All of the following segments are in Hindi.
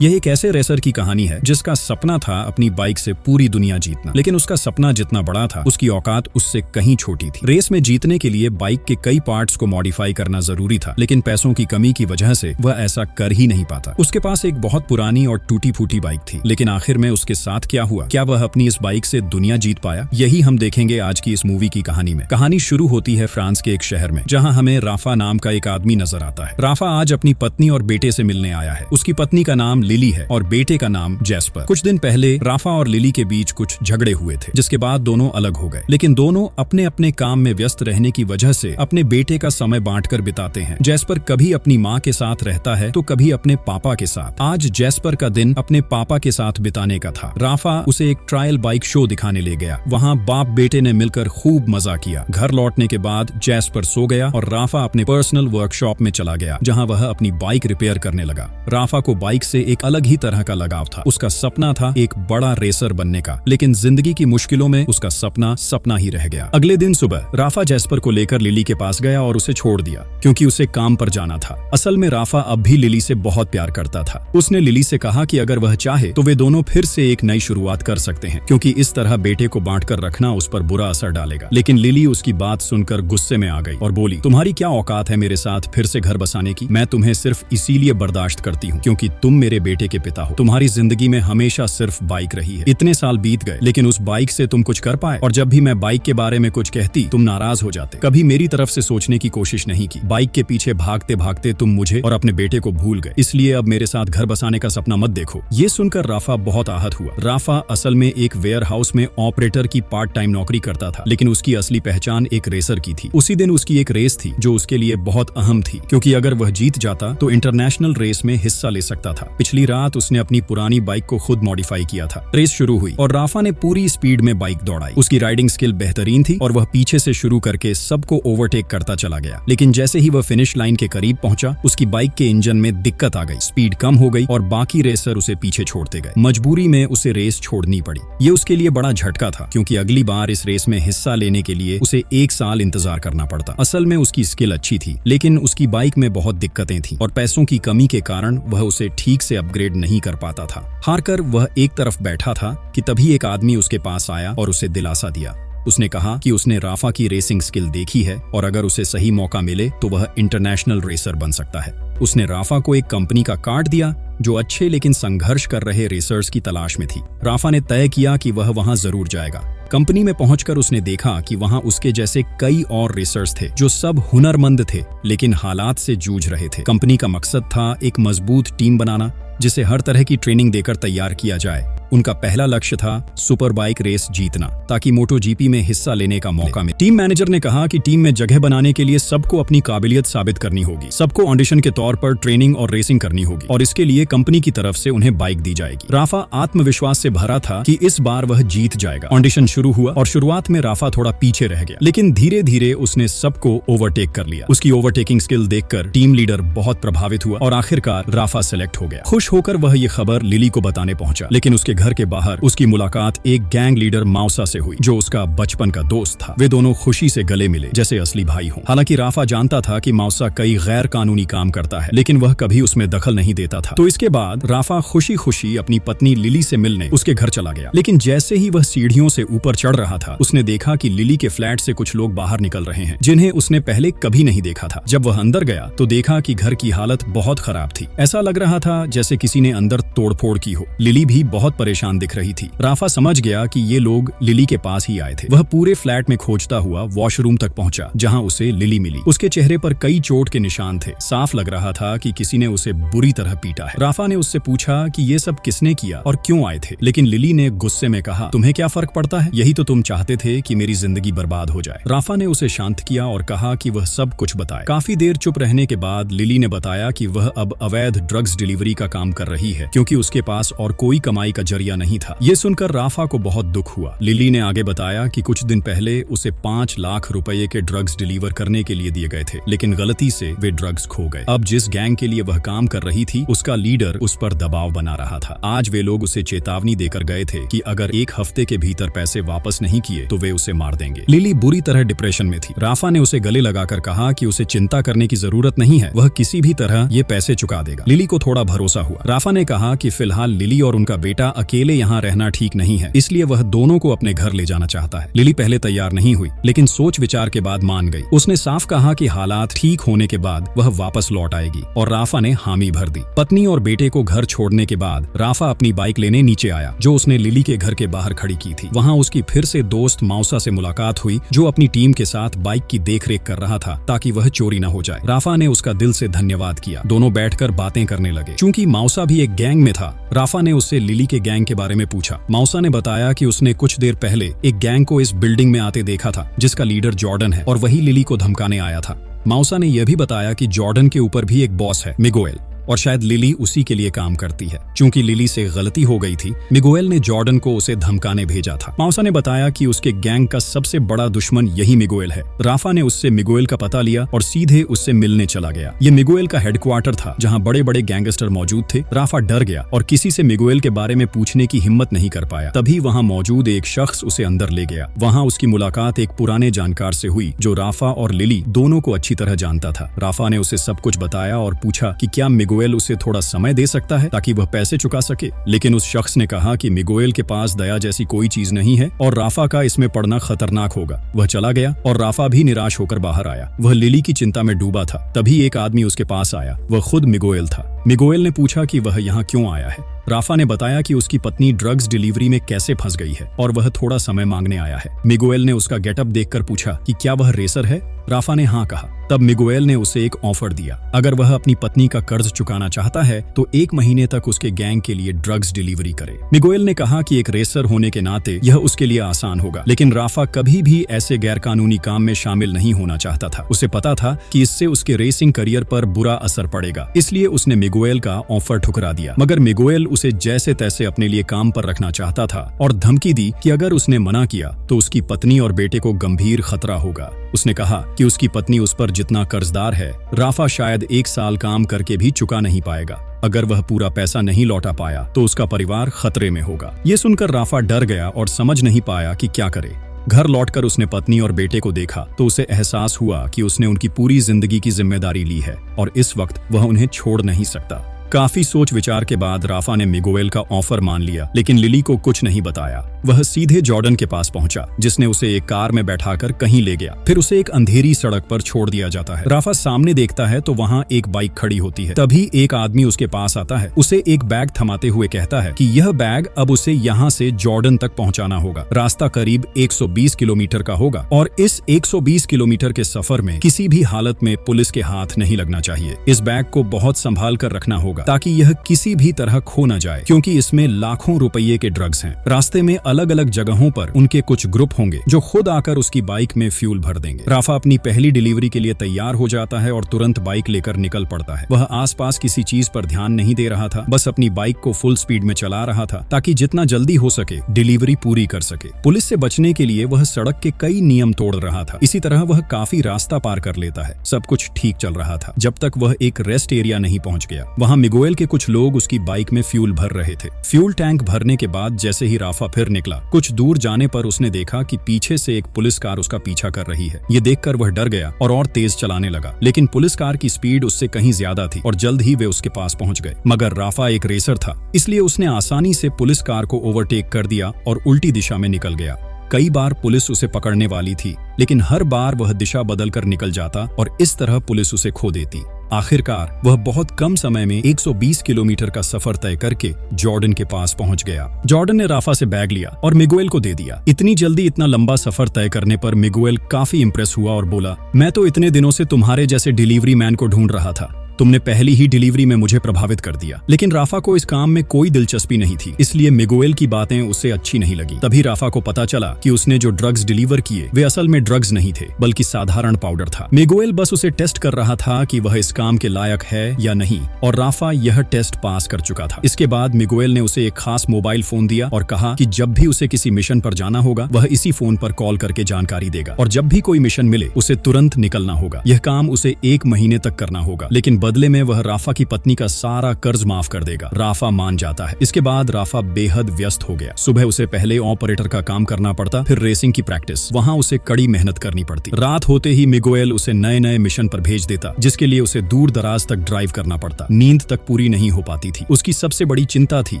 यह एक ऐसे रेसर की कहानी है जिसका सपना था अपनी बाइक से पूरी दुनिया जीतना, लेकिन उसका सपना जितना बड़ा था उसकी औकात उससे कहीं छोटी थी। रेस में जीतने के लिए बाइक के कई पार्ट्स को मॉडिफाई करना जरूरी था, लेकिन पैसों की कमी की वजह से वह ऐसा कर ही नहीं पाता। उसके पास एक बहुत पुरानी और टूटी फूटी बाइक थी, लेकिन आखिर में उसके साथ क्या हुआ? क्या वह अपनी इस बाइक से दुनिया जीत पाया? यही हम देखेंगे आज की इस मूवी की कहानी में। कहानी शुरू होती है फ्रांस के एक शहर में, जहाँ हमें राफा नाम का एक आदमी नजर आता है। राफा आज अपनी पत्नी और बेटे से मिलने आया है। उसकी पत्नी का नाम लिली है और बेटे का नाम जैस्पर। कुछ दिन पहले राफा और लिली के बीच कुछ झगड़े हुए थे, जिसके बाद दोनों अलग हो गए, लेकिन दोनों अपने अपने काम में व्यस्त रहने की वजह से अपने बेटे का समय बांटकर बिताते हैं। जैस्पर कभी अपनी माँ के साथ रहता है तो कभी अपने पापा के साथ। आज जैस्पर का दिन अपने पापा के साथ बिताने का था। राफा उसे एक ट्रायल बाइक शो दिखाने ले गया। वहाँ बाप बेटे ने मिलकर खूब मजा किया। घर लौटने के बाद जैस्पर सो गया और राफा अपने पर्सनल वर्कशॉप में चला गया, जहाँ वह अपनी बाइक रिपेयर करने लगा। राफा को बाइक से एक अलग ही तरह का लगाव था। उसका सपना था एक बड़ा रेसर बनने का, लेकिन जिंदगी की मुश्किलों में उसका सपना सपना ही रह गया। अगले दिन सुबह राफा जैस्पर को लेकर लिली के पास गया और उसे छोड़ दिया, क्योंकि उसे काम पर जाना था। असल में राफा अब भी लिली से बहुत प्यार करता था। उसने लिली से कहा कि अगर वह चाहे तो वे दोनों फिर से एक नई शुरुआत कर सकते हैं, क्योंकि इस तरह बेटे को बांटकर रखना उस पर बुरा असर डालेगा। लेकिन लिली उसकी बात सुनकर गुस्से में आ गई और बोली, तुम्हारी क्या औकात है मेरे साथ फिर से घर बसाने की? मैं तुम्हें सिर्फ इसीलिए बर्दाश्त करती हूँ क्योंकि तुम मेरे बेटे के पिता हो। तुम्हारी जिंदगी में हमेशा सिर्फ बाइक रही है। इतने साल बीत गए, लेकिन उस बाइक से तुम कुछ कर पाए? और जब भी मैं बाइक के बारे में कुछ कहती तुम नाराज हो जाते। कभी मेरी तरफ से सोचने की कोशिश नहीं की। बाइक के पीछे भागते भागते तुम मुझे और अपने बेटे को भूल गए। इसलिए अब मेरे साथ घर बसाने का सपना मत देखो। ये सुनकर राफा बहुत आहत हुआ। राफा असल में एक वेयर हाउस में ऑपरेटर की पार्ट टाइम नौकरी करता था, लेकिन उसकी असली पहचान एक रेसर की थी। उसी दिन उसकी एक रेस थी जो उसके लिए बहुत अहम थी, क्योंकि अगर वह जीत जाता तो इंटरनेशनल रेस में हिस्सा ले सकता था। पिछली रात उसने अपनी पुरानी बाइक को खुद मॉडिफाई किया था। रेस शुरू हुई और राफा ने पूरी स्पीड में बाइक दौड़ाई। उसकी राइडिंग स्किल बेहतरीन थी और वह पीछे से शुरू करके सबको ओवरटेक करता चला गया। लेकिन जैसे ही वह फिनिश लाइन के करीब पहुंचा, उसकी बाइक के इंजन में दिक्कत आ गई। स्पीड कम हो गई और बाकी रेसर उसे पीछे छोड़ते गए। मजबूरी में उसे रेस छोड़नी पड़ी। ये उसके लिए बड़ा झटका था, क्योंकि अगली बार इस रेस में हिस्सा लेने के लिए उसे 1 साल इंतजार करना पड़ता। असल में उसकी स्किल अच्छी थी, लेकिन उसकी बाइक में बहुत दिक्कतें थीं और पैसों की कमी के कारण वह उसे ठीक से अपग्रेड नहीं कर पाता था। हारकर वह एक तरफ बैठा था कि तभी एक आदमी उसके पास आया और उसे दिलासा दिया। उसने कहा कि उसने राफा की रेसिंग स्किल देखी है और अगर उसे सही मौका मिले तो वह इंटरनेशनल रेसर बन सकता है। उसने राफा को एक कंपनी का कार्ड दिया जो अच्छे लेकिन संघर्ष कर रहे रेसर्स की तलाश में थी। राफा ने तय किया कि वह वहां जरूर जाएगा। कंपनी में पहुंचकर उसने देखा कि वहां उसके जैसे कई और रेसर्स थे जो सब हुनरमंद थे, लेकिन हालात से जूझ रहे थे। कंपनी का मकसद था एक मजबूत टीम बनाना, जिसे हर तरह की ट्रेनिंग देकर तैयार किया जाए। उनका पहला लक्ष्य था सुपर बाइक रेस जीतना, ताकि मोटो जीपी में हिस्सा लेने का मौका मिले। टीम मैनेजर ने कहा कि टीम में जगह बनाने के लिए सबको अपनी काबिलियत साबित करनी होगी। सबको ऑडिशन के तौर पर ट्रेनिंग और रेसिंग करनी होगी और इसके लिए कंपनी की तरफ से उन्हें बाइक दी जाएगी। राफा आत्मविश्वास से भरा था कि इस बार वह जीत जाएगा। ऑडिशन शुरू हुआ और शुरुआत में राफा थोड़ा पीछे रह गया, लेकिन धीरे धीरे उसने सबको ओवरटेक कर लिया। उसकी ओवरटेकिंग स्किल देखकर टीम लीडर बहुत प्रभावित हुआ और आखिरकार राफा सेलेक्ट हो गया। खुश होकर वह ये खबर लिली को बताने पहुंचा, लेकिन उसके घर के बाहर उसकी मुलाकात एक गैंग लीडर माउसा से हुई, जो उसका बचपन का दोस्त था। वे दोनों खुशी से गले मिले जैसे असली भाई हों। हालांकि राफा जानता था कि माउसा कई गैर कानूनी काम करता है, लेकिन वह कभी उसमें दखल नहीं देता था। तो इसके बाद राफा खुशी खुशी अपनी पत्नी लिली से मिलने उसके घर चला गया। लेकिन जैसे ही वह सीढ़ियों से ऊपर चढ़ रहा था, उसने देखा कि लिली के फ्लैट से कुछ लोग बाहर निकल रहे हैं, जिन्हें उसने पहले कभी नहीं देखा था। जब वह अंदर गया तो देखा कि घर की हालत बहुत खराब थी। ऐसा लग रहा था जैसे किसी ने अंदर तोड़फोड़ की हो। लिली भी बहुत परेशान दिख रही थी। राफा समझ गया कि ये लोग लिली के पास ही आए थे। वह पूरे फ्लैट में खोजता हुआ वॉशरूम तक पहुंचा, जहां उसे लिली मिली। उसके चेहरे पर कई चोट के निशान थे। साफ लग रहा था कि किसी ने उसे बुरी तरह पीटा है। राफा ने उससे पूछा कि ये सब किसने किया और क्यों आए थे, लेकिन लिली ने गुस्से में कहा, तुम्हें क्या फर्क पड़ता है? यही तो तुम चाहते थे कि मेरी जिंदगी बर्बाद हो जाए। राफा ने उसे शांत किया और कहा कि वह सब कुछ बताए। काफी देर चुप रहने के बाद लिली ने बताया कि वह अब अवैध ड्रग्स डिलीवरी का काम कर रही है, क्योंकि उसके पास और कोई कमाई का जरिया नहीं था। ये सुनकर राफा को बहुत दुख हुआ। लिली ने आगे बताया कि कुछ दिन पहले उसे 5 लाख रुपए के ड्रग्स डिलीवर करने के लिए दिए गए थे, लेकिन गलती से वे ड्रग्स खो गए। अब जिस गैंग के लिए वह काम कर रही थी, उसका लीडर उस पर दबाव बना रहा था। आज वे लोग उसे चेतावनी देकर गए थे कि अगर 1 हफ्ते के भीतर पैसे वापस नहीं किए तो वे उसे मार देंगे। लिली बुरी तरह डिप्रेशन में थी। राफा ने उसे गले लगाकर कहा कि उसे चिंता करने की जरूरत नहीं है, वह किसी भी तरह ये पैसे चुका देगा। लिली को थोड़ा भरोसा हुआ। राफा ने कहा कि फिलहाल लिली और उनका बेटा अकेले यहाँ रहना ठीक नहीं है, इसलिए वह दोनों को अपने घर ले जाना चाहता है। लिली पहले तैयार नहीं हुई, लेकिन सोच विचार के बाद मान गई। उसने साफ कहा कि हालात ठीक होने के बाद वह वापस लौट आएगी और राफा ने हामी भर दी। पत्नी और बेटे को घर छोड़ने के बाद राफा अपनी बाइक लेने नीचे आया, जो उसने लिली के घर के बाहर खड़ी की थी। वहाँ उसकी फिर से दोस्त मौसा से मुलाकात हुई, जो अपनी टीम के साथ बाइक की देखरेख कर रहा था ताकि वह चोरी न हो जाए। राफा ने उसका दिल से धन्यवाद किया। दोनों बैठकर बातें करने लगे। चूंकि मौसा भी एक गैंग में था, राफा ने उससे लिली के गैंग के बारे में पूछा। मौसा ने बताया कि उसने कुछ देर पहले एक गैंग को इस बिल्डिंग में आते देखा था, जिसका लीडर जॉर्डन है और वही लिली को धमकाने आया था। मौसा ने यह भी बताया कि जॉर्डन के ऊपर भी एक बॉस है, मिगुएल, और शायद लिली उसी के लिए काम करती है। चूंकि लिली से गलती हो गई थी, मिगुएल ने जॉर्डन को उसे धमकाने भेजा था। मौसा ने बताया कि उसके गैंग का सबसे बड़ा दुश्मन यही मिगुएल है। राफा ने उससे मिगुएल का पता लिया और सीधे उससे मिलने चला गया। ये मिगुएल का हेडक्वार्टर था, जहां बड़े बड़े गैंगस्टर मौजूद थे। राफा डर गया और किसी से मिगुएल के बारे में पूछने की हिम्मत नहीं कर पाया। तभी वहां मौजूद एक शख्स उसे अंदर ले गया। वहां उसकी मुलाकात एक पुराने जानकार से हुई, जो राफा और लिली दोनों को अच्छी तरह जानता था। राफा ने उसे सब कुछ बताया और पूछा कि क्या मिगुएल उसे थोड़ा समय दे सकता है ताकि वह पैसे चुका सके। लेकिन उस शख्स ने कहा कि मिगुएल के पास दया जैसी कोई चीज नहीं है और राफा का इसमें पड़ना खतरनाक होगा। वह चला गया और राफा भी निराश होकर बाहर आया। वह लिली की चिंता में डूबा था। तभी एक आदमी उसके पास आया। वह खुद मिगुएल था। मिगुएल ने पूछा कि वह यहाँ क्यों आया है। राफा ने बताया कि उसकी पत्नी ड्रग्स डिलीवरी में कैसे फंस गई है और वह थोड़ा समय मांगने आया है। मिगुएल ने उसका गेटअप देखकर पूछा कि क्या वह रेसर है। राफा ने हाँ कहा। तब मिगुएल ने उसे एक ऑफर दिया। अगर वह अपनी पत्नी का कर्ज चुकाना चाहता है तो 1 महीने तक उसके गैंग के लिए ड्रग्स डिलीवरी करे। मिगुएल ने कहा कि एक रेसर होने के नाते यह उसके लिए आसान होगा, लेकिन राफा कभी भी ऐसे गैरकानूनी काम में शामिल नहीं होना चाहता था। उसे पता था कि इससे उसके रेसिंग करियर पर बुरा असर पड़ेगा, इसलिए उसने मिगुएल का ऑफर ठुकरा दिया। मगर मिगुएल उसे जैसे तैसे अपने लिए काम पर रखना चाहता था और धमकी दी कि अगर उसने मना किया तो उसकी पत्नी और बेटे को गंभीर खतरा होगा। उसने कहा कि उसकी पत्नी उस पर जितना कर्जदार है, राफा शायद 1 साल काम करके भी चुका नहीं पाएगा। अगर वह पूरा पैसा नहीं लौटा पाया तो उसका परिवार खतरे में होगा। ये सुनकर राफा डर गया और समझ नहीं पाया कि क्या करे। घर लौटकर उसने पत्नी और बेटे को देखा तो उसे एहसास हुआ कि उसने उनकी पूरी जिंदगी की जिम्मेदारी ली है और इस वक्त वह उन्हें छोड़ नहीं सकता। काफी सोच विचार के बाद राफा ने मिगुएल का ऑफर मान लिया, लेकिन लिली को कुछ नहीं बताया। वह सीधे जॉर्डन के पास पहुंचा, जिसने उसे एक कार में बैठाकर कहीं ले गया। फिर उसे एक अंधेरी सड़क पर छोड़ दिया जाता है। राफा सामने देखता है तो वहां एक बाइक खड़ी होती है। तभी एक आदमी उसके पास आता है। उसे एक बैग थमाते हुए कहता है कि यह बैग अब उसे यहाँ से जॉर्डन तक पहुँचाना होगा। रास्ता करीब 120 किलोमीटर का होगा और इस 120 किलोमीटर के सफर में किसी भी हालत में पुलिस के हाथ नहीं लगना चाहिए। इस बैग को बहुत संभाल कर रखना होगा ताकि यह किसी भी तरह खो न जाए, क्योंकि इसमें लाखों रुपये के ड्रग्स हैं। रास्ते में अलग अलग जगहों पर उनके कुछ ग्रुप होंगे जो खुद आकर उसकी बाइक में फ्यूल भर देंगे। राफा अपनी पहली डिलीवरी के लिए तैयार हो जाता है और तुरंत बाइक लेकर निकल पड़ता है। वह आसपास किसी चीज पर ध्यान नहीं दे रहा था, बस अपनी बाइक को फुल स्पीड में चला रहा था ताकि जितना जल्दी हो सके डिलीवरी पूरी कर सके। पुलिस से बचने के लिए वह सड़क के कई नियम तोड़ रहा था। इसी तरह वह काफी रास्ता पार कर लेता है। सब कुछ ठीक चल रहा था जब तक वह एक रेस्ट एरिया नहीं पहुंच गया। वहां मिगुएल के कुछ लोग उसकी बाइक में फ्यूल भर रहे थे। फ्यूल टैंक भरने के बाद जैसे ही राफा फिर निकला, कुछ दूर जाने पर उसने देखा कि पीछे से एक पुलिस कार उसका पीछा कर रही है। ये देखकर वह डर गया और तेज चलाने लगा, लेकिन पुलिस कार की स्पीड उससे कहीं ज्यादा थी और जल्द ही वे उसके पास पहुंच गए। मगर राफा एक रेसर था, इसलिए उसने आसानी से पुलिस कार को ओवरटेक कर दिया और उल्टी दिशा में निकल गया। कई बार पुलिस उसे पकड़ने वाली थी, लेकिन हर बार वह दिशा बदलकर निकल जाता और इस तरह पुलिस उसे खो देती। आखिरकार वह बहुत कम समय में 120 किलोमीटर का सफर तय करके जॉर्डन के पास पहुंच गया। जॉर्डन ने राफा से बैग लिया और मिगुएल को दे दिया। इतनी जल्दी इतना लंबा सफर तय करने पर मिगुएल काफी इंप्रेस हुआ और बोला, मैं तो इतने दिनों से तुम्हारे जैसे डिलीवरी मैन को ढूंढ रहा था। तुमने पहली ही डिलीवरी में मुझे प्रभावित कर दिया। लेकिन राफा को इस काम में कोई दिलचस्पी नहीं थी, इसलिए मिगुएल की बातें उसे अच्छी नहीं लगी। तभी राफा को पता चला कि उसने जो ड्रग्स डिलीवर किए वे असल में ड्रग्स नहीं थे, बल्कि साधारण पाउडर था। मिगुएल बस उसे टेस्ट कर रहा था कि वह इस काम के लायक है या नहीं, और राफा यह टेस्ट पास कर चुका था। इसके बाद मिगुएल ने उसे एक खास मोबाइल फोन दिया और कहा कि जब भी उसे किसी मिशन पर जाना होगा वह इसी फोन पर कॉल करके जानकारी देगा, और जब भी कोई मिशन मिले उसे तुरंत निकलना होगा। यह काम उसे 1 महीने तक करना होगा, लेकिन बदले में वह राफा की पत्नी का सारा कर्ज माफ कर देगा। राफा मान जाता है। इसके बाद राफा बेहद व्यस्त हो गया। सुबह उसे पहले ऑपरेटर का काम करना पड़ता, फिर रेसिंग की प्रैक्टिस। वहाँ उसे कड़ी मेहनत करनी पड़ती। रात होते ही मिगुएल उसे नए नए मिशन पर भेज देता, जिसके लिए उसे दूर दराज तक ड्राइव करना पड़ता। नींद तक पूरी नहीं हो पाती थी। उसकी सबसे बड़ी चिंता थी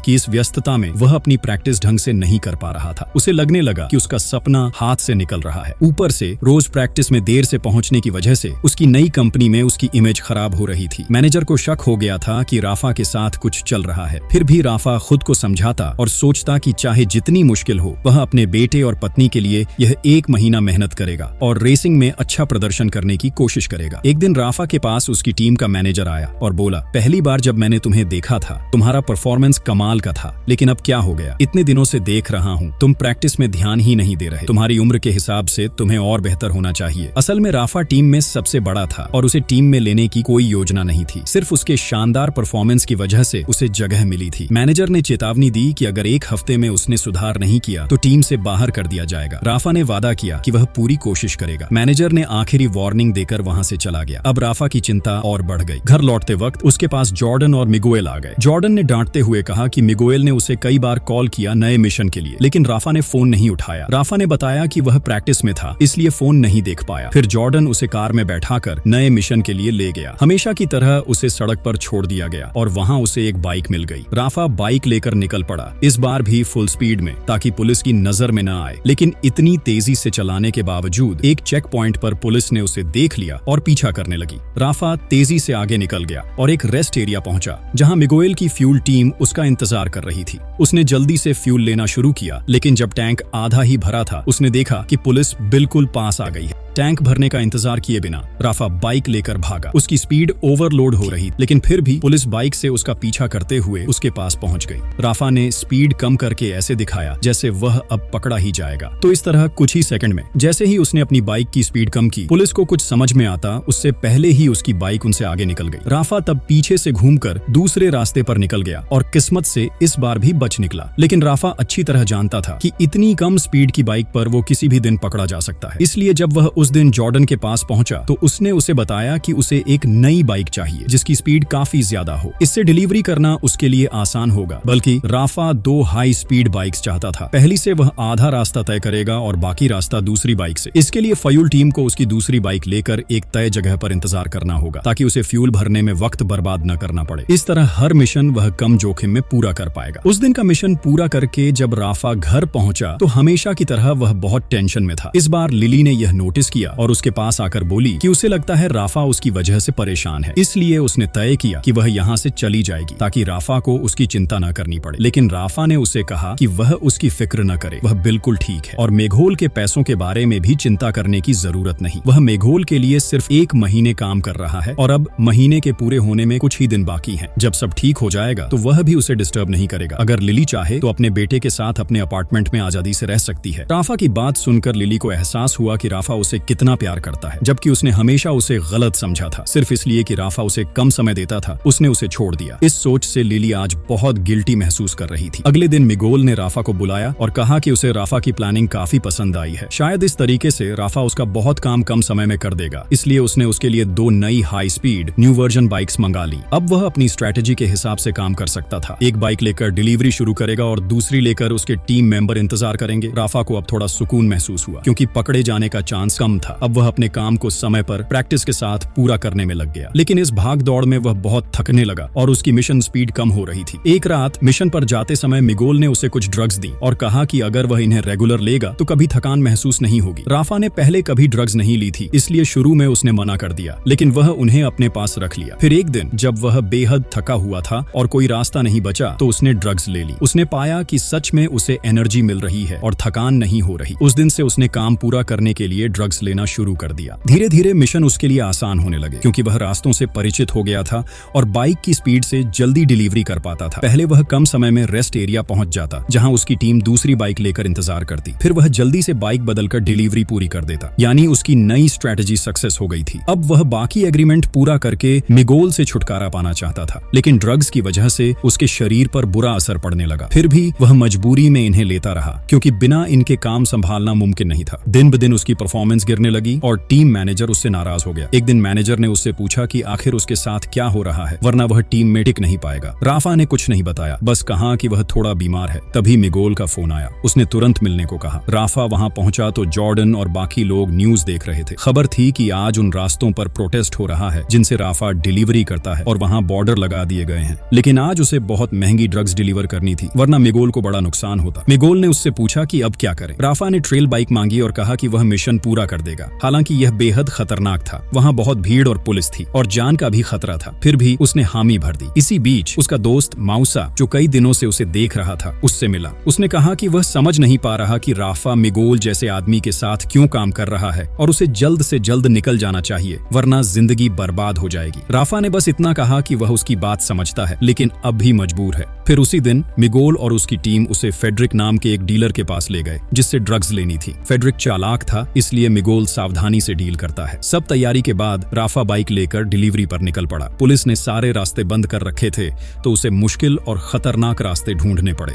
कि इस व्यस्तता में वह अपनी प्रैक्टिस ढंग से नहीं कर पा रहा था। उसे लगने लगा कि उसका सपना हाथ से निकल रहा है। ऊपर से रोज प्रैक्टिस में देर से पहुंचने की वजह से उसकी नई कंपनी में उसकी इमेज खराब हो रही थी। मैनेजर को शक हो गया था कि राफा के साथ कुछ चल रहा है। फिर भी राफा खुद को समझाता और सोचता कि चाहे जितनी मुश्किल हो, वह अपने बेटे और पत्नी के लिए यह 1 महीना मेहनत करेगा और रेसिंग में अच्छा प्रदर्शन करने की कोशिश करेगा। एक दिन राफा के पास उसकी टीम का मैनेजर आया और बोला, पहली बार जब मैंने तुम्हें देखा था, तुम्हारा परफॉर्मेंस कमाल का था, लेकिन अब क्या हो गया? इतने दिनों से देख रहा हूँ, तुम प्रैक्टिस में ध्यान ही नहीं दे रहे। तुम्हारी उम्र के हिसाब से तुम्हें और बेहतर होना चाहिए। असल में राफा टीम में सबसे बड़ा था और उसे टीम में लेने की कोई योजना नहीं थी। सिर्फ उसके शानदार परफॉर्मेंस की वजह से उसे जगह मिली थी। मैनेजर ने चेतावनी दी कि अगर 1 हफ्ते में उसने सुधार नहीं किया तो टीम से बाहर कर दिया जाएगा। राफा ने वादा किया कि वह पूरी कोशिश करेगा। मैनेजर ने आखिरी वार्निंग देकर वहां से चला गया। अब राफा की चिंता और बढ़ गई। घर लौटते वक्त उसके पास जॉर्डन और मिगुएल आ गए। जॉर्डन ने डांटते हुए कहा कि मिगुएल ने उसे कई बार कॉल किया नए मिशन के लिए, लेकिन राफा ने फोन नहीं उठाया। राफा ने बताया कि वह प्रैक्टिस में था, इसलिए फोन नहीं देख पाया। फिर जॉर्डन उसे कार में बैठाकर नए मिशन के लिए ले गया। हमेशा की तरह उसे सड़क पर छोड़ दिया गया और वहां उसे एक बाइक मिल गई। राफा बाइक लेकर निकल पड़ा, इस बार भी फुल स्पीड में, ताकि पुलिस की नजर में न आए। लेकिन इतनी तेजी से चलाने के बावजूद एक चेक पॉइंट पर पुलिस ने उसे देख लिया और पीछा करने लगी। राफा तेजी से आगे निकल गया और एक रेस्ट एरिया पहुंचा, जहां मिगुएल की फ्यूल टीम उसका इंतजार कर रही थी। उसने जल्दी से फ्यूल लेना शुरू किया, लेकिन जब टैंक आधा ही भरा था, उसने देखा कि पुलिस बिल्कुल पास आ गई है। टैंक भरने का इंतजार किए बिना राफा बाइक लेकर भागा। उसकी स्पीड ओवरलोड हो रही, लेकिन फिर भी पुलिस बाइक से उसका पीछा करते हुए उसके पास पहुंच गई। राफा ने स्पीड कम करके ऐसे दिखाया जैसे वह अब पकड़ा ही जाएगा। तो इस तरह कुछ ही सेकंड में, जैसे ही उसने अपनी बाइक की स्पीड कम की, पुलिस को कुछ समझ में आता उससे पहले ही उसकी बाइक उनसे आगे निकल गई। राफा तब पीछे से घूमकर दूसरे रास्ते पर निकल गया और किस्मत से इस बार भी बच निकला। लेकिन राफा अच्छी तरह जानता था कि इतनी कम स्पीड की बाइक पर वो किसी भी दिन पकड़ा जा सकता है। इसलिए जब वह उस दिन जॉर्डन के पास पहुंचा तो उसने उसे बताया कि उसे एक नई बाइक चाहिए जिसकी स्पीड काफी ज्यादा हो। इससे डिलीवरी करना उसके लिए आसान होगा। बल्कि राफा 2 हाई स्पीड बाइक्स चाहता था। पहली से वह आधा रास्ता तय करेगा और बाकी रास्ता दूसरी बाइक से। इसके लिए फ्यूल टीम को उसकी दूसरी बाइक लेकर एक तय जगह पर इंतजार करना होगा, ताकि उसे फ्यूल भरने में वक्त बर्बाद न करना पड़े। इस तरह हर मिशन वह कम जोखिम में पूरा कर पाएगा। उस दिन का मिशन पूरा करके जब राफा घर पहुंचा तो हमेशा की तरह वह बहुत टेंशन में था। इस बार लिली ने यह नोटिस किया और उसके पास आकर बोली कि उसे लगता है राफा उसकी वजह से परेशान है, इसलिए उसने तय किया कि वह यहाँ से चली जाएगी ताकि राफा को उसकी चिंता न करनी पड़े। लेकिन राफा ने उसे कहा कि वह उसकी फिक्र न करे, वह बिल्कुल ठीक है और मेघोल के पैसों के बारे में भी चिंता करने की जरूरत नहीं। वह मेघोल के लिए सिर्फ 1 महीने काम कर रहा है और अब महीने के पूरे होने में कुछ ही दिन बाकी हैं। जब सब ठीक हो जाएगा तो वह भी उसे डिस्टर्ब नहीं करेगा। अगर लिली चाहे तो अपने बेटे के साथ अपने अपार्टमेंट में आजादी से रह सकती है। राफा की बात सुनकर लिली को एहसास हुआ कि राफा उसे कितना प्यार करता है, जबकि उसने हमेशा उसे गलत समझा था। सिर्फ इसलिए कि राफा उसे कम समय देता था, उसने उसे छोड़ दिया। इस सोच से लिली आज बहुत गिल्टी महसूस कर रही थी। अगले दिन मिगोल ने राफा को बुलाया और कहा कि उसे राफा की प्लानिंग काफी पसंद आई है। शायद इस तरीके से राफा उसका बहुत काम कम समय में कर देगा। इसलिए उसने उसके लिए 2 नई high speed new version bikes मंगा ली। अब वह अपनी स्ट्रेटेजी के हिसाब से काम कर सकता था। एक बाइक लेकर डिलीवरी शुरू करेगा और दूसरी लेकर उसके टीम मेंबर इंतजार करेंगे। राफा को अब थोड़ा सुकून महसूस हुआ, क्योंकि पकड़े जाने का चांस कम था। अब वह अपने काम को समय पर प्रैक्टिस के साथ पूरा करने में लग गया। लेकिन इस भाग दौड़ में वह बहुत थकने लगा और उसकी मिशन स्पीड कम हो रही थी। एक रात मिशन पर जाते समय मिगोल ने उसे कुछ ड्रग्स दी और कहा कि अगर वह इन्हें रेगुलर लेगा तो कभी थकान महसूस नहीं होगी। राफा ने पहले कभी ड्रग्स नहीं ली थी, इसलिए शुरू में उसने मना कर दिया, लेकिन वह उन्हें अपने पास रख लिया। फिर एक दिन जब वह बेहद थका हुआ था और कोई रास्ता नहीं बचा तो उसने ड्रग्स ले ली। उसने पाया कि सच में उसे एनर्जी मिल रही है और थकान नहीं हो रही। उस दिन से उसने काम पूरा करने के लिए ड्रग्स लेना शुरू कर दिया। धीरे धीरे मिशन उसके लिए आसान होने लगे, क्योंकि वह रास्तों से परिचित हो गया था और बाइक की स्पीड से जल्दी डिलीवरी कर पाता था। पहले वह कम समय में रेस्ट एरिया पहुंच जाता, जहां उसकी टीम दूसरी बाइक लेकर इंतजार करती। फिर वह जल्दी से बाइक बदलकर डिलीवरी पूरी कर देता, यानी उसकी नई स्ट्रेटजी सक्सेस हो गई थी। अब वह बाकी एग्रीमेंट पूरा करके मिगोल से छुटकारा पाना चाहता था, लेकिन ड्रग्स की वजह से उसके शरीर पर बुरा असर पड़ने लगा। फिर भी वह मजबूरी में इन्हें लेता रहा, क्योंकि बिना इनके काम संभालना मुमकिन नहीं था। दिन ब दिन उसकी परफॉर्मेंस गिरने लगी और टीम मैनेजर उससे नाराज हो गया। एक दिन मैनेजर ने उससे पूछा कि आखिर उसके साथ क्या हो रहा है, वरना वह टीम में टिक नहीं पाएगा। राफा ने कुछ नहीं बताया, बस कहा कि वह थोड़ा बीमार है। तभी मिगोल का फोन आया। उसने तुरंत मिलने को कहा। राफा वहां पहुंचा तो जॉर्डन और बाकी लोग न्यूज देख रहे थे। खबर थी कि आज उन रास्तों पर प्रोटेस्ट हो रहा है जिनसे राफा डिलीवरी करता है और वहां बॉर्डर लगा दिए गए हैं। लेकिन आज उसे बहुत महंगी ड्रग्स डिलीवर करनी थी, वरना मिगोल को बड़ा नुकसान होता। मिगोल ने उससे पूछा कि अब क्या करें। राफा ने ट्रेल बाइक मांगी और कहा कि वह मिशन पूरा कर देगा। हालांकि यह बेहद खतरनाक था। वहां बहुत भीड़ और पुलिस थी और जान का भी खतरा था, फिर भी उसने हामी भर दी। इसी बीच उसका दोस्त माउसा, जो कई दिनों से उसे देख रहा था, उससे मिला। उसने कहा कि वह समझ नहीं पा रहा कि राफा मिगोल जैसे आदमी के साथ क्यों काम कर रहा है और उसे जल्द से जल्द निकल जाना चाहिए, वरना जिंदगी बर्बाद हो जाएगी। राफा ने बस इतना कहा कि वह उसकी बात समझता है, लेकिन अब भी मजबूर है। फिर उसी दिन मिगोल और उसकी टीम उसे फेडरिक नाम के एक डीलर के पास ले गए, जिससे ड्रग्स लेनी थी। फेडरिक चालाक था, इसलिए मिगोल सावधानी से डील करता है। सब तैयारी के बाद राफा बाइक लेकर डिलीवरी पर निकल पड़ा। पुलिस ने सारे रास्ते बंद कर रखे थे, तो उसे मुश्किल और खतरनाक रास्ते ढूंढने पड़े,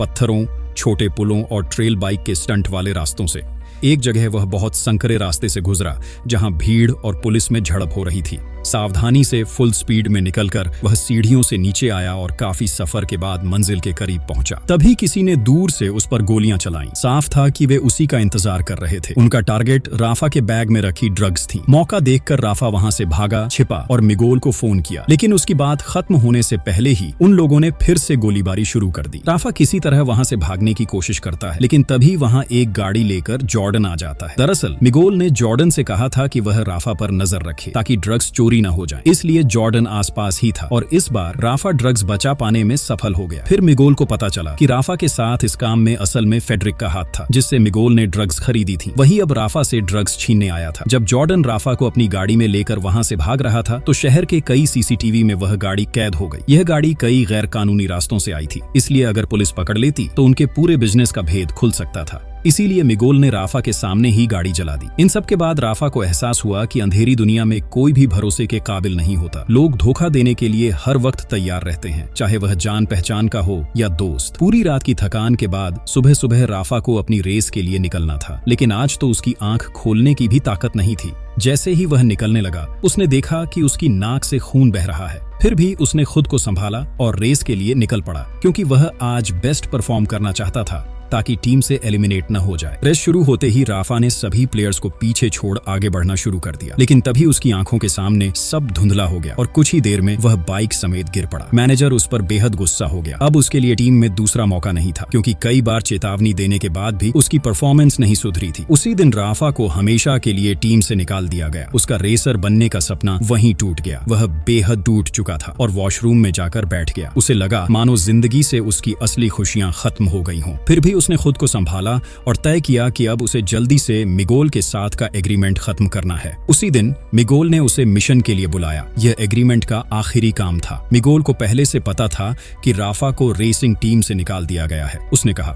पत्थरों, छोटे पुलों और ट्रेल बाइक के स्टंट वाले रास्तों से। एक जगह वह बहुत संकरे रास्ते से गुजरा, जहां भीड़ और पुलिस में झड़प हो रही थी। सावधानी से फुल स्पीड में निकलकर वह सीढ़ियों से नीचे आया और काफी सफर के बाद मंजिल के करीब पहुंचा। तभी किसी ने दूर से उस पर गोलियां चलाईं। साफ था कि वे उसी का इंतजार कर रहे थे। उनका टारगेट राफा के बैग में रखी ड्रग्स थी। मौका देखकर राफा वहां से भागा, छिपा और मिगोल को फोन किया, लेकिन उसकी बात खत्म होने से पहले ही उन लोगों ने फिर से गोलीबारी शुरू कर दी। राफा किसी तरह वहां से भागने की कोशिश करता है, लेकिन तभी वहां एक गाड़ी लेकर जॉर्डन आ जाता है। दरअसल मिगोल ने जॉर्डन से कहा था कि वह राफा पर नजर रखे ताकि ड्रग्स चोरी न हो जाए, इसलिए जॉर्डन आसपास ही था और इस बार राफा ड्रग्स बचा पाने में सफल हो गया। फिर मिगोल को पता चला कि राफा के साथ इस काम में असल में फेडरिक का हाथ था, जिससे मिगोल ने ड्रग्स खरीदी थी। वही अब राफा से ड्रग्स छीनने आया था। जब जॉर्डन राफा को अपनी गाड़ी में लेकर वहां से भाग रहा था, तो शहर के कई सीसीटीवी में वह गाड़ी कैद हो गई। यह गाड़ी कई गैर कानूनी रास्तों से आई थी, इसलिए अगर पुलिस पकड़ लेती तो उनके पूरे बिजनेस का भेद खुल सकता था। इसीलिए मिगोल ने राफा के सामने ही गाड़ी जला दी। इन सब के बाद राफा को एहसास हुआ कि अंधेरी दुनिया में कोई भी भरोसे के काबिल नहीं होता। लोग धोखा देने के लिए हर वक्त तैयार रहते हैं, चाहे वह जान पहचान का हो या दोस्त। पूरी रात की थकान के बाद सुबह सुबह राफा को अपनी रेस के लिए निकलना था, लेकिन आज तो उसकी आंख खोलने की भी ताकत नहीं थी। जैसे ही वह निकलने लगा, उसने देखा कि उसकी नाक से खून बह रहा है। फिर भी उसने खुद को संभाला और रेस के लिए निकल पड़ा, क्योंकि वह आज बेस्ट परफॉर्म करना चाहता था ताकि टीम से एलिमिनेट न हो जाए। रेस शुरू होते ही राफा ने सभी प्लेयर्स को पीछे छोड़ आगे बढ़ना शुरू कर दिया, लेकिन तभी उसकी आंखों के सामने सब धुंधला हो गया और कुछ ही देर में वह बाइक समेत गिर पड़ा। मैनेजर उस पर बेहद गुस्सा हो गया। अब उसके लिए टीम में दूसरा मौका नहीं था, क्योंकि कई बार चेतावनी देने के बाद भी उसकी परफॉर्मेंस नहीं सुधरी थी। उसी दिन राफा को हमेशा के लिए टीम से निकाल दिया गया। उसका रेसर बनने का सपना वहीं टूट गया। वह बेहद टूट चुका था और वॉशरूम में जाकर बैठ गया। उसे लगा मानो जिंदगी से उसकी असली खुशियां खत्म हो गई हों। फिर भी उसने खुद को संभाला और तय किया कि अब उसे जल्दी से मिगोल के साथ का एग्रीमेंट खत्म करना है। उसी दिन मिगोल ने उसे मिशन के लिए बुलाया। यह एग्रीमेंट का आखिरी काम था। मिगोल को पहले से पता था कि राफा को रेसिंग टीम से निकाल दिया गया है। उसने कहा,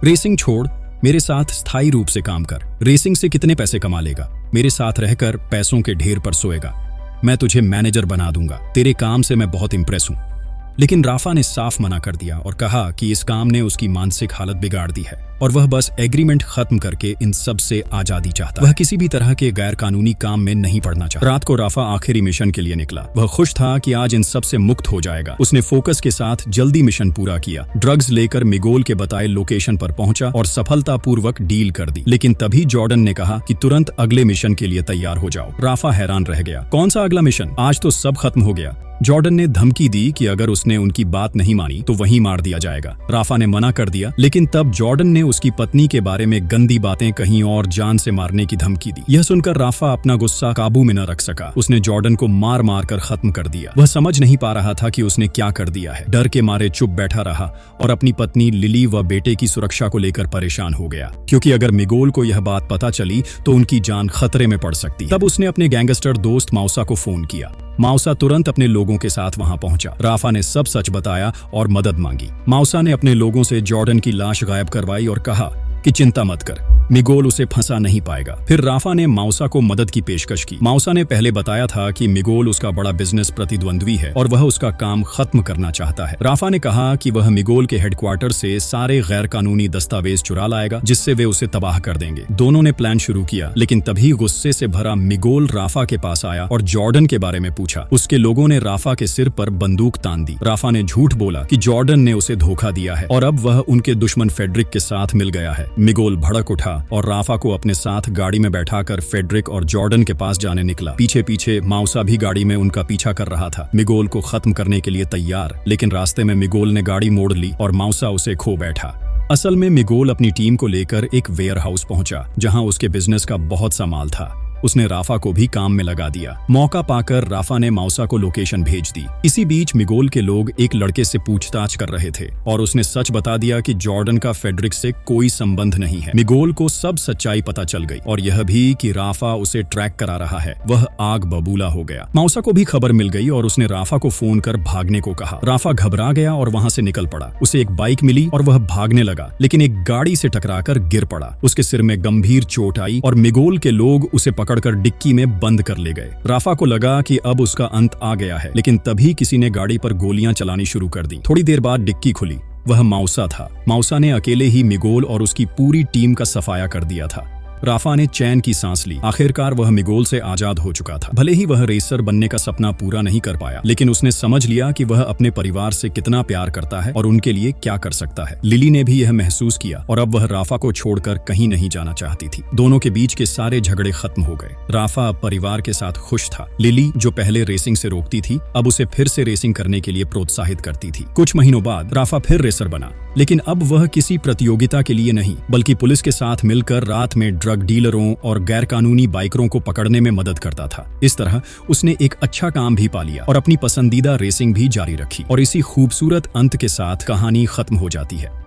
रेसिंग छोड़, मेरे साथ स्थायी रूप से काम कर। रेसिंग से कितने पैसे कमा लेगा? मेरे साथ रहकर पैसों के ढेर पर सोएगा। मैं तुझे मैनेजर बना दूंगा। तेरे काम से मैं बहुत इंप्रेस हूं। लेकिन राफा ने साफ मना कर दिया और कहा कि इस काम ने उसकी मानसिक हालत बिगाड़ दी है और वह बस एग्रीमेंट खत्म करके इन सब से आजादी चाहता। वह किसी भी तरह के गैर कानूनी काम में नहीं पड़ना चाहता। रात को राफा आखिरी मिशन के लिए निकला। वह खुश था कि आज इन सब से मुक्त हो जाएगा। उसने फोकस के साथ जल्दी मिशन पूरा किया। ड्रग्स लेकर मिगोल के बताए लोकेशन पर पहुंचा और सफलतापूर्वक डील कर दी। लेकिन तभी जॉर्डन ने कहा कि तुरंत अगले मिशन के लिए तैयार हो जाओ। राफा हैरान रह गया। कौन सा अगला मिशन? आज तो सब खत्म हो गया। जॉर्डन ने धमकी दी कि अगर उसने उनकी बात नहीं मानी तो वहीं मार दिया जाएगा। राफा ने मना कर दिया, लेकिन तब जॉर्डन ने उसकी पत्नी के बारे में गंदी बातें कहीं और जान से मारने की धमकी दी। यह सुनकर राफा अपना गुस्सा काबू में न रख सका। उसने जॉर्डन को मार मार कर खत्म कर दिया। वह समझ नहीं पा रहा था कि उसने क्या कर दिया है। डर के मारे चुप बैठा रहा और अपनी पत्नी लिली व बेटे की सुरक्षा को लेकर परेशान हो गया, क्योंकि अगर मिगोल को यह बात पता चली तो उनकी जान खतरे में पड़ सकती। तब उसने अपने गैंगस्टर दोस्त माउसा को फोन किया। माउसा तुरंत अपने लोगों के साथ वहां पहुंचा। राफा ने सब सच बताया और मदद मांगी। माउसा ने अपने लोगों से जॉर्डन की लाश गायब करवाई और कहा कि चिंता मत कर, मिगोल उसे फंसा नहीं पाएगा। फिर राफा ने माउसा को मदद की पेशकश की। माउसा ने पहले बताया था कि मिगोल उसका बड़ा बिजनेस प्रतिद्वंद्वी है और वह उसका काम खत्म करना चाहता है। राफा ने कहा कि वह मिगोल के हेडक्वार्टर से सारे गैर कानूनी दस्तावेज चुरा लाएगा, जिससे वे उसे तबाह कर देंगे। दोनों ने प्लान शुरू किया, लेकिन तभी गुस्से से भरा मिगोल राफा के पास आया और जॉर्डन के बारे में पूछा। उसके लोगों ने राफा के सिर पर बंदूक तान दी। राफा ने झूठ बोला कि जॉर्डन ने उसे धोखा दिया है और अब वह उनके दुश्मन फेडरिक के साथ मिल गया है। मिगोल भड़क उठा और राफा को अपने साथ गाड़ी में बैठाकर फेडरिक और जॉर्डन के पास जाने निकला। पीछे पीछे माउसा भी गाड़ी में उनका पीछा कर रहा था, मिगोल को खत्म करने के लिए तैयार। लेकिन रास्ते में मिगोल ने गाड़ी मोड़ ली और माउसा उसे खो बैठा। असल में मिगोल अपनी टीम को लेकर एक वेयर हाउस पहुंचा, जहां उसके बिजनेस का बहुत सा माल था। उसने राफा को भी काम में लगा दिया। मौका पाकर राफा ने माउसा को लोकेशन भेज दी। इसी बीच मिगोल के लोग एक लड़के से पूछताछ कर रहे थे और उसने सच बता दिया कि जॉर्डन का फेडरिक से कोई संबंध नहीं है। मिगोल को सब सच्चाई पता चल गई और यह भी कि राफा उसे ट्रैक करा रहा है। वह आग बबूला हो गया। माउसा को भी खबर मिल गई और उसने राफा को फोन कर भागने को कहा। राफा घबरा गया और वहां से निकल पड़ा। उसे एक बाइक मिली और वह भागने लगा, लेकिन एक गाड़ी से टकराकर गिर पड़ा। उसके सिर में गंभीर चोट आई और मिगोल के लोग उसे पकड़कर डिक्की में बंद कर ले गए। राफा को लगा कि अब उसका अंत आ गया है, लेकिन तभी किसी ने गाड़ी पर गोलियां चलानी शुरू कर दी। थोड़ी देर बाद डिक्की खुली। वह माउसा था। माउसा ने अकेले ही मिगोल और उसकी पूरी टीम का सफाया कर दिया था। राफा ने चैन की सांस ली। आखिरकार वह मिगोल से आजाद हो चुका था। भले ही वह रेसर बनने का सपना पूरा नहीं कर पाया, लेकिन उसने समझ लिया कि वह अपने परिवार से कितना प्यार करता है और उनके लिए क्या कर सकता है। लिली ने भी यह महसूस किया और अब वह राफा को छोड़कर कहीं नहीं जाना चाहती थी। दोनों के बीच के सारे झगड़े खत्म हो गए। राफा अब परिवार के साथ खुश था। लिली, जो पहले रेसिंग से रोकती थी, अब उसे फिर से रेसिंग करने के लिए प्रोत्साहित करती थी। कुछ महीनों बाद राफा फिर रेसर बना, लेकिन अब वह किसी प्रतियोगिता के लिए नहीं, बल्कि पुलिस के साथ मिलकर रात में ड्रग डीलरों और गैरकानूनी बाइकरों को पकड़ने में मदद करता था। इस तरह उसने एक अच्छा काम भी पा लिया और अपनी पसंदीदा रेसिंग भी जारी रखी। और इसी खूबसूरत अंत के साथ कहानी खत्म हो जाती है।